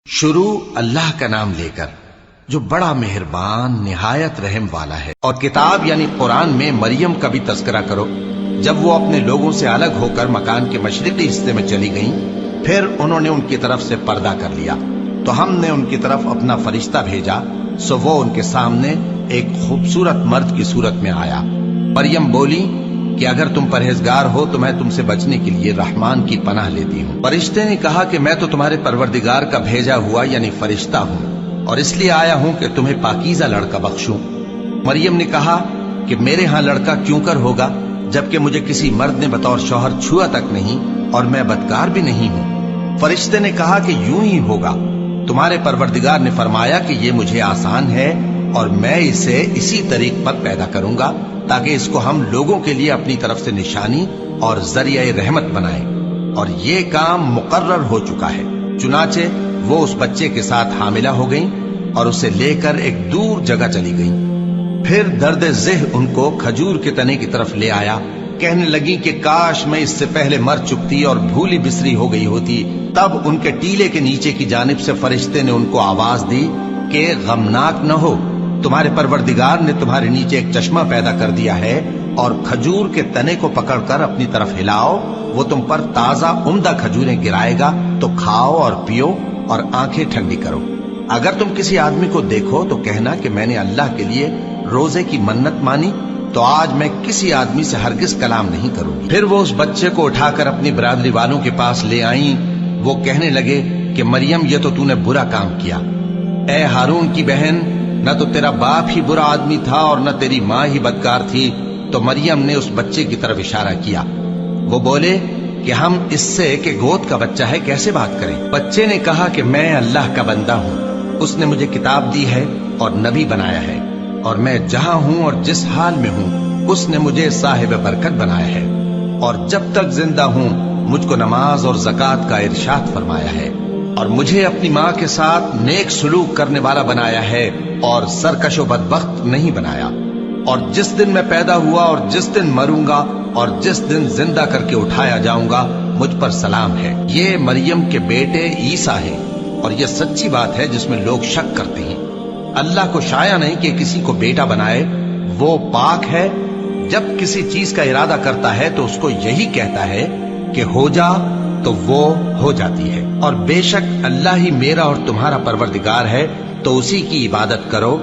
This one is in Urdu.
شروع اللہ کا نام لے کر جو بڑا مہربان نہایت رحم والا ہے۔ اور کتاب یعنی قرآن میں مریم کا بھی تذکرہ کرو جب وہ اپنے لوگوں سے الگ ہو کر مکان کے مشرقی حصے میں چلی گئیں، پھر انہوں نے ان کی طرف سے پردہ کر لیا تو ہم نے ان کی طرف اپنا فرشتہ بھیجا، سو وہ ان کے سامنے ایک خوبصورت مرد کی صورت میں آیا۔ مریم بولی کہ اگر تم پرہیزگار ہو تو میں تم سے بچنے کے لیے رحمان کی پناہ لیتی ہوں۔ فرشتے نے کہا کہ میں تو تمہارے پروردگار کا بھیجا ہوا یعنی فرشتہ ہوں، اور اس لیے آیا ہوں کہ تمہیں پاکیزہ لڑکا بخشوں۔ مریم نے کہا کہ میرے ہاں لڑکا کیوں کر ہوگا جبکہ مجھے کسی مرد نے بطور شوہر چھوا تک نہیں اور میں بدکار بھی نہیں ہوں۔ فرشتے نے کہا کہ یوں ہی ہوگا، تمہارے پروردگار نے فرمایا کہ یہ مجھے آسان ہے اور میں اسے اسی طریق پر پیدا کروں گا تاکہ اس کو ہم لوگوں کے لیے اپنی طرف سے نشانی اور ذریعہ رحمت بنائیں، اور یہ کام مقرر ہو چکا ہے۔ چنانچہ وہ اس بچے کے ساتھ حاملہ ہو گئیں اور اسے لے کر ایک دور جگہ چلی گئیں۔ پھر درد ذہ ان کو کھجور کے تنے کی طرف لے آیا، کہنے لگی کہ کاش میں اس سے پہلے مر چکتی اور بھولی بسری ہو گئی ہوتی۔ تب ان کے ٹیلے کے نیچے کی جانب سے فرشتے نے ان کو آواز دی کہ غمناک نہ ہو، تمہارے پروردگار نے تمہارے نیچے ایک چشمہ پیدا کر دیا ہے، اور کھجور کے تنے کو پکڑ کر اپنی طرف ہلاؤ، وہ تم پر تازہ عمدہ کھجوریں گرائے گا، تو کھاؤ اور پیو اور آنکھیں ٹھنڈی کرو۔ اگر تم کسی آدمی کو دیکھو تو کہنا کہ میں نے اللہ کے لیے روزے کی منت مانی، تو آج میں کسی آدمی سے ہرگز کلام نہیں کروں گی۔ پھر وہ اس بچے کو اٹھا کر اپنی برادری والوں کے پاس لے آئیں۔ وہ کہنے لگے کہ مریم یہ تو نے برا کام کیا، اے ہارون کی بہن، نہ تو تیرا باپ ہی برا آدمی تھا اور نہ تیری ماں ہی بدکار تھی۔ تو مریم نے اس بچے کی طرف اشارہ کیا۔ وہ بولے کہ ہم اس سے کہ گود کا بچہ ہے کیسے بات کریں؟ بچے نے کہا کہ میں اللہ کا بندہ ہوں، اس نے مجھے کتاب دی ہے اور نبی بنایا ہے، اور میں جہاں ہوں اور جس حال میں ہوں اس نے مجھے صاحب برکت بنایا ہے، اور جب تک زندہ ہوں مجھ کو نماز اور زکوٰۃ کا ارشاد فرمایا ہے، اور مجھے اپنی ماں کے ساتھ نیک سلوک کرنے والا بنایا ہے اور سرکش و بدبخت نہیں بنایا، اور جس دن میں پیدا ہوا اور جس دن مروں گا اور جس دن زندہ کر کے اٹھایا جاؤں گا مجھ پر سلام ہے۔ یہ مریم کے بیٹے عیسیٰ ہیں، اور یہ سچی بات ہے جس میں لوگ شک کرتے ہیں۔ اللہ کو شایع نہیں کہ کسی کو بیٹا بنائے، وہ پاک ہے۔ جب کسی چیز کا ارادہ کرتا ہے تو اس کو یہی کہتا ہے کہ ہو جا، تو وہ ہو جاتی ہے۔ اور بے شک اللہ ہی میرا اور تمہارا پروردگار ہے، تو اسی کی عبادت کرو